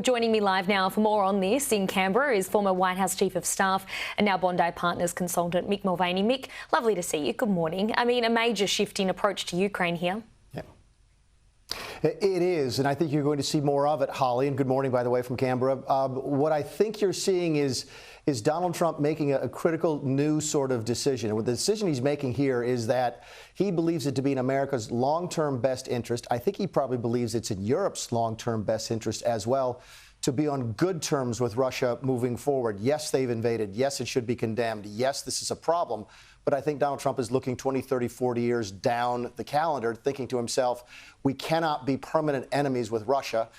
Joining me live now for more on this in Canberra is former White House Chief of Staff and now Bondi Partners consultant Mick Mulvaney. Mick, lovely to see you. Good morning. I mean, a major shift in approach to Ukraine here. Yeah. It is, and I think you're going to see more of it, Holly. And good morning, by the way, from Canberra. What I think you're seeing is Donald Trump making a critical new sort of decision. And the decision he's making here is that he believes it to be in America's long-term best interest. I think he probably believes it's in Europe's long-term best interest as well, to be on good terms with Russia moving forward. Yes, they've invaded. Yes, it should be condemned. Yes, this is a problem. But I think Donald Trump is looking 20, 30, 40 years down the calendar, thinking to himself, we cannot be permanent enemies with Russia,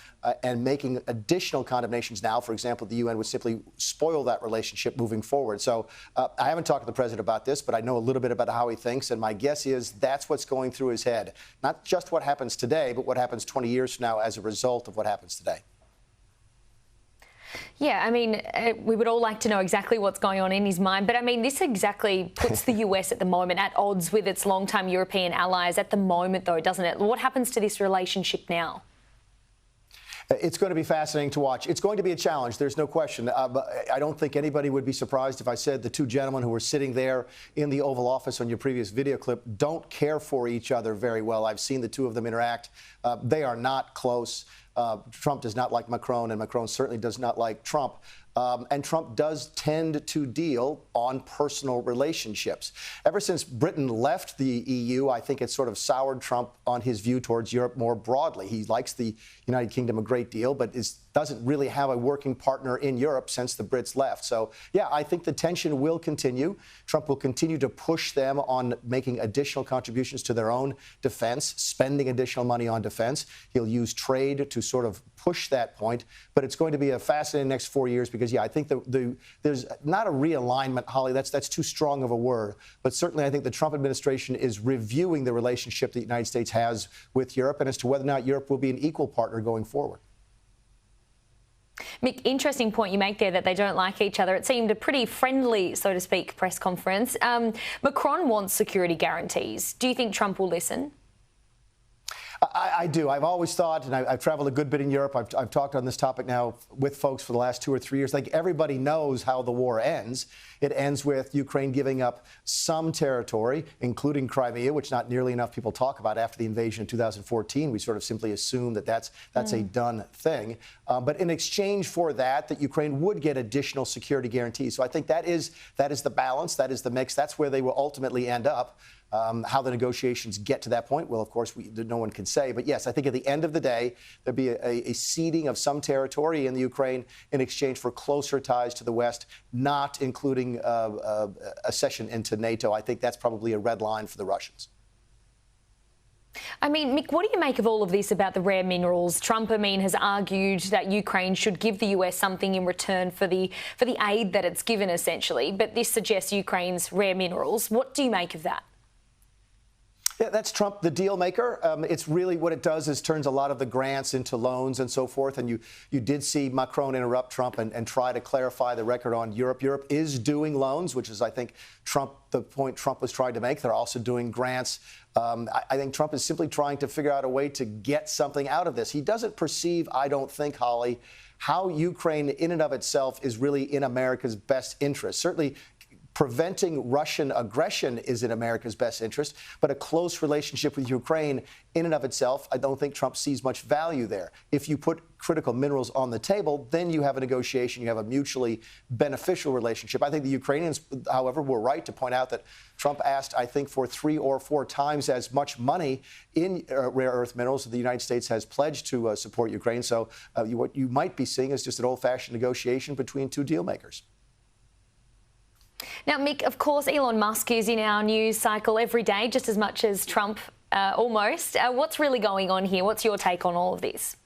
and making additional condemnations now. For example, the UN would simply spoil that relationship moving forward. So I haven't talked to the president about this, but I know a little bit about how he thinks. And my guess is that's what's going through his head. Not just what happens today, but what happens 20 years from now as a result of what happens today. Yeah, I mean, we would all like to know exactly what's going on in his mind. But I mean, this exactly puts the US at the moment at odds with its long-time European allies at the moment, though, doesn't it? What happens to this relationship now? It's going to be fascinating to watch. It's going to be a challenge. There's no question. I don't think anybody would be surprised if I said the two gentlemen who were sitting there in the Oval Office on your previous video clip don't care for each other very well. I've seen the two of them interact. They are not close. Trump does not like Macron, and Macron certainly does not like Trump. And Trump does tend to deal on personal relationships. Ever since Britain left the EU, I think it's sort of soured Trump on his view towards Europe more broadly. He likes the United Kingdom a great deal, but doesn't really have a working partner in Europe since the Brits left. So, yeah, I think the tension will continue. Trump will continue to push them on making additional contributions to their own defense, spending additional money on defense. He'll use trade to sort of push that point. But it's going to be a fascinating next 4 years because, yeah, I think there's not a realignment, Holly. That's too strong of a word. But certainly I think the Trump administration is reviewing the relationship the United States has with Europe and as to whether or not Europe will be an equal partner going forward. Mick, interesting point you make there that they don't like each other. It seemed a pretty friendly, so to speak, press conference. Macron wants security guarantees. Do you think Trump will listen? I do. I've always thought, and I've traveled a good bit in Europe. I've talked on this topic now with folks for the last 2 or 3 years. Like, everybody knows how the war ends. It ends with Ukraine giving up some territory, including Crimea, which not nearly enough people talk about after the invasion in 2014. We sort of simply assume that that's a done thing. But in exchange for that Ukraine would get additional security guarantees. So I think that is the balance. That is the mix. That's where they will ultimately end up. How the negotiations get to that point, well, of course, no one can say. But yes, I think at the end of the day, there'll be a ceding of some territory in the Ukraine in exchange for closer ties to the West, not including a cession into NATO. I think that's probably a red line for the Russians. I mean, Mick, what do you make of all of this about the rare minerals? Trump, has argued that Ukraine should give the US something in return for the aid that it's given, essentially. But this suggests Ukraine's rare minerals. What do you make of that? Yeah, that's Trump, the deal maker. It's really what it does is turns a lot of the grants into loans and so forth. And you did see Macron interrupt Trump and try to clarify the record on Europe. Europe is doing loans, which is, I think, the point Trump was trying to make. They're also doing grants. I think Trump is simply trying to figure out a way to get something out of this. He doesn't perceive, I don't think, Holly, how Ukraine in and of itself is really in America's best interest. Certainly, preventing Russian aggression is in America's best interest, but a close relationship with Ukraine in and of itself, I don't think Trump sees much value there. If you put critical minerals on the table, then you have a negotiation, you have a mutually beneficial relationship. I think the Ukrainians, however, were right to point out that Trump asked, I think, for 3 or 4 times as much money in rare earth minerals that the United States has pledged to support Ukraine. So what you might be seeing is just an old-fashioned negotiation between two deal makers. Now, Mick, of course, Elon Musk is in our news cycle every day, just as much as Trump, almost. What's really going on here? What's your take on all of this?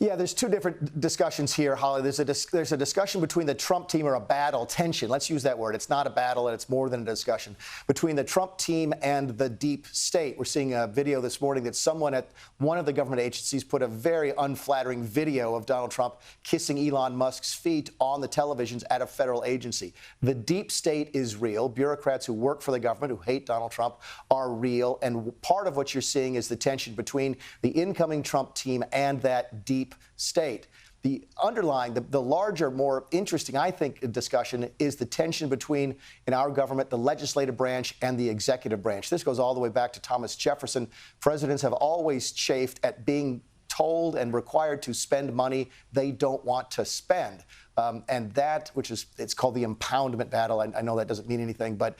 Yeah, there's two different discussions here, Holly. There's a discussion between the Trump team, or a battle, tension. Let's use that word. It's not a battle, and it's more than a discussion between the Trump team and the deep state. We're seeing a video this morning that someone at one of the government agencies put a very unflattering video of Donald Trump kissing Elon Musk's feet on the televisions at a federal agency. The deep state is real. Bureaucrats who work for the government, who hate Donald Trump, are real. And part of what you're seeing is the tension between the incoming Trump team and that deep deep state. The underlying, the larger, more interesting, I think, discussion is the tension between, in our government, the legislative branch and the executive branch. This goes all the way back to Thomas Jefferson. Presidents have always chafed at being told and required to spend money they don't want to spend. And that, which is, it's called the impoundment battle. I know that doesn't mean anything, but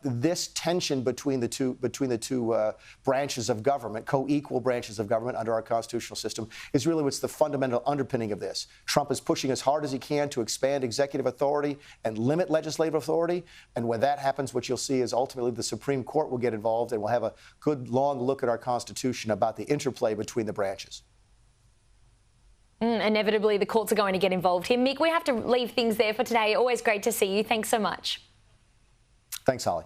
this tension between the two branches of government, co-equal branches of government under our constitutional system, is really what's the fundamental underpinning of this. Trump is pushing as hard as he can to expand executive authority and limit legislative authority. And when that happens, what you'll see is ultimately the Supreme Court will get involved, and we'll have a good long look at our Constitution about the interplay between the branches. Inevitably, the courts are going to get involved here. Mick, we have to leave things there for today. Always great to see you. Thanks so much. Thanks, Holly.